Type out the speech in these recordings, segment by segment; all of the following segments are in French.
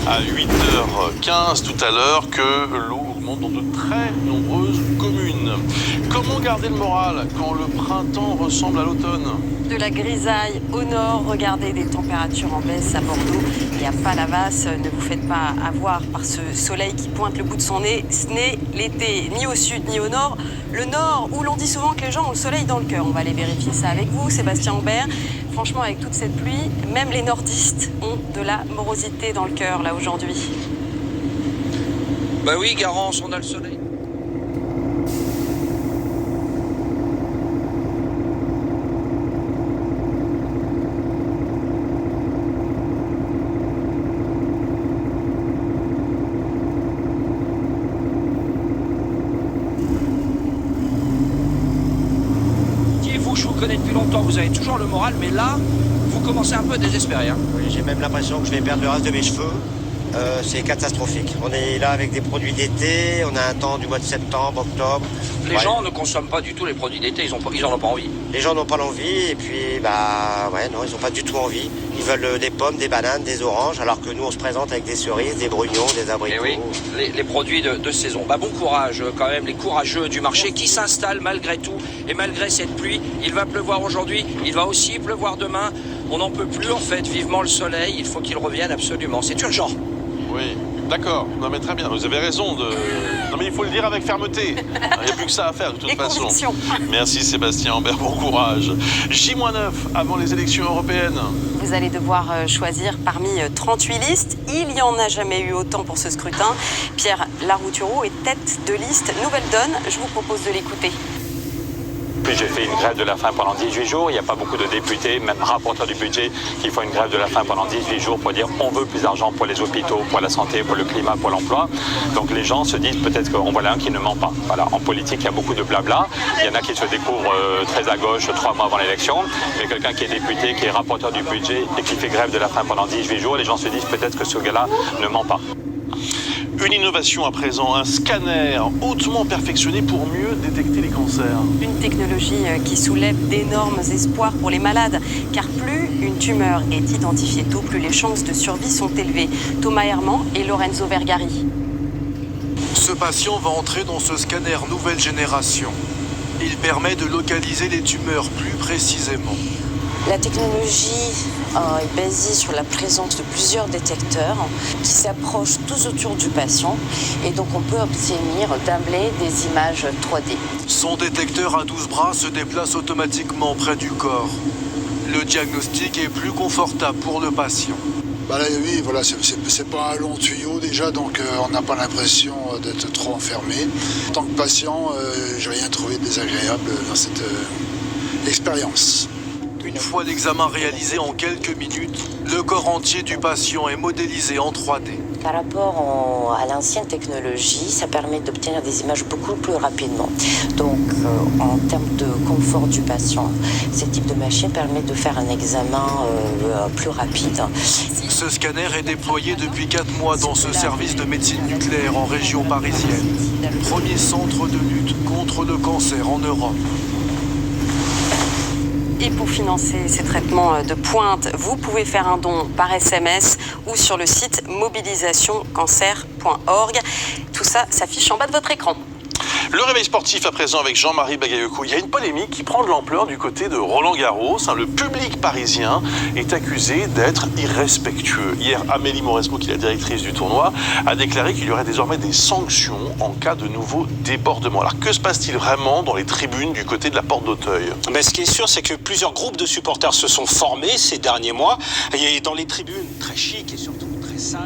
à 8h15 tout à l'heure que l'eau augmente dans de très nombreuses communes. Comment garder le moral quand le printemps ressemble à l'automne ? De la grisaille au nord, regardez des températures en baisse à Bordeaux et à Palavas. Ne vous faites pas avoir par ce soleil qui pointe le bout de son nez. Ce n'est l'été, ni au sud ni au nord. Le nord, où l'on dit souvent que les gens ont le soleil dans le cœur. On va aller vérifier ça avec vous, Sébastien Aubert. Franchement, avec toute cette pluie, même les nordistes ont de la morosité dans le cœur, là, aujourd'hui. Bah oui, Garance, on a le soleil. Je vous connais depuis longtemps, vous avez toujours le moral, mais là, vous commencez un peu à désespérer. Hein. Oui, j'ai même l'impression que je vais perdre le reste de mes cheveux. C'est catastrophique. On est là avec des produits d'été, on a un temps du mois de septembre, octobre. Les gens ne consomment pas du tout les produits d'été, ils en ont pas envie. Les gens n'ont pas l'envie et puis, non, ils n'ont pas du tout envie. Ils veulent des pommes, des bananes, des oranges, alors que nous, on se présente avec des cerises, des brugnons, des abricots. Et oui, les produits de saison. Bon courage quand même, les courageux du marché qui s'installent malgré tout et malgré cette pluie. Il va pleuvoir aujourd'hui, il va aussi pleuvoir demain. On n'en peut plus en fait, vivement le soleil, il faut qu'il revienne absolument, c'est urgent. Oui, d'accord. Non mais très bien, vous avez raison de... Non mais il faut le dire avec fermeté. Il n'y a plus que ça à faire de toute façon. Convictions. Merci Sébastien Ambert, bon courage. J-9 avant les élections européennes. Vous allez devoir choisir parmi 38 listes. Il n'y en a jamais eu autant pour ce scrutin. Pierre Laroutureau est tête de liste Nouvelle Donne. Je vous propose de l'écouter. Puis j'ai fait une grève de la faim pendant 18 jours. Il n'y a pas beaucoup de députés, même rapporteurs du budget, qui font une grève de la faim pendant 18 jours pour dire on veut plus d'argent pour les hôpitaux, pour la santé, pour le climat, pour l'emploi. Donc les gens se disent peut-être qu'en voilà un qui ne ment pas. Voilà. En politique, il y a beaucoup de blabla. Il y en a qui se découvrent très à gauche 3 mois avant l'élection. Mais quelqu'un qui est député, qui est rapporteur du budget et qui fait grève de la faim pendant 18 jours, les gens se disent peut-être que ce gars-là ne ment pas. Une innovation à présent, un scanner hautement perfectionné pour mieux détecter les cancers. Une technologie qui soulève d'énormes espoirs pour les malades, car plus une tumeur est identifiée tôt, plus les chances de survie sont élevées. Thomas Herman et Lorenzo Vergari. Ce patient va entrer dans ce scanner nouvelle génération. Il permet de localiser les tumeurs plus précisément. La technologie est basée sur la présence de plusieurs détecteurs qui s'approchent tous autour du patient et donc on peut obtenir d'emblée des images 3D. Son détecteur à 12 bras se déplace automatiquement près du corps. Le diagnostic est plus confortable pour le patient. Là, oui, voilà, c'est pas un long tuyau déjà, donc on n'a pas l'impression d'être trop enfermé. En tant que patient, j'ai rien trouvé de désagréable dans cette expérience. Une fois l'examen réalisé en quelques minutes, le corps entier du patient est modélisé en 3D. Par rapport à l'ancienne technologie, ça permet d'obtenir des images beaucoup plus rapidement. Donc, en termes de confort du patient, ce type de machine permet de faire un examen plus rapide. Ce scanner est déployé depuis 4 mois dans ce service de médecine nucléaire en région parisienne. Premier centre de lutte contre le cancer en Europe. Et pour financer ces traitements de pointe, vous pouvez faire un don par SMS ou sur le site mobilisationcancer.org. Tout ça s'affiche en bas de votre écran. Le réveil sportif à présent avec Jean-Marie Bagayoko. Il y a une polémique qui prend de l'ampleur du côté de Roland-Garros. Le public parisien est accusé d'être irrespectueux. Hier, Amélie Mauresmo, qui est la directrice du tournoi, a déclaré qu'il y aurait désormais des sanctions en cas de nouveau débordement. Alors que se passe-t-il vraiment dans les tribunes du côté de la Porte d'Auteuil ? Ce qui est sûr, c'est que plusieurs groupes de supporters se sont formés ces derniers mois. Et dans les tribunes très chic et surtout très sages.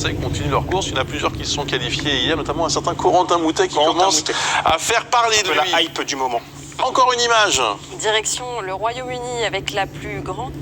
Français continuent leur course. Il y en a plusieurs qui se sont qualifiés hier, notamment un certain Corentin Moutet qui commence à faire parler de lui. La hype du moment. Encore une image. Direction le Royaume-Uni avec la plus grande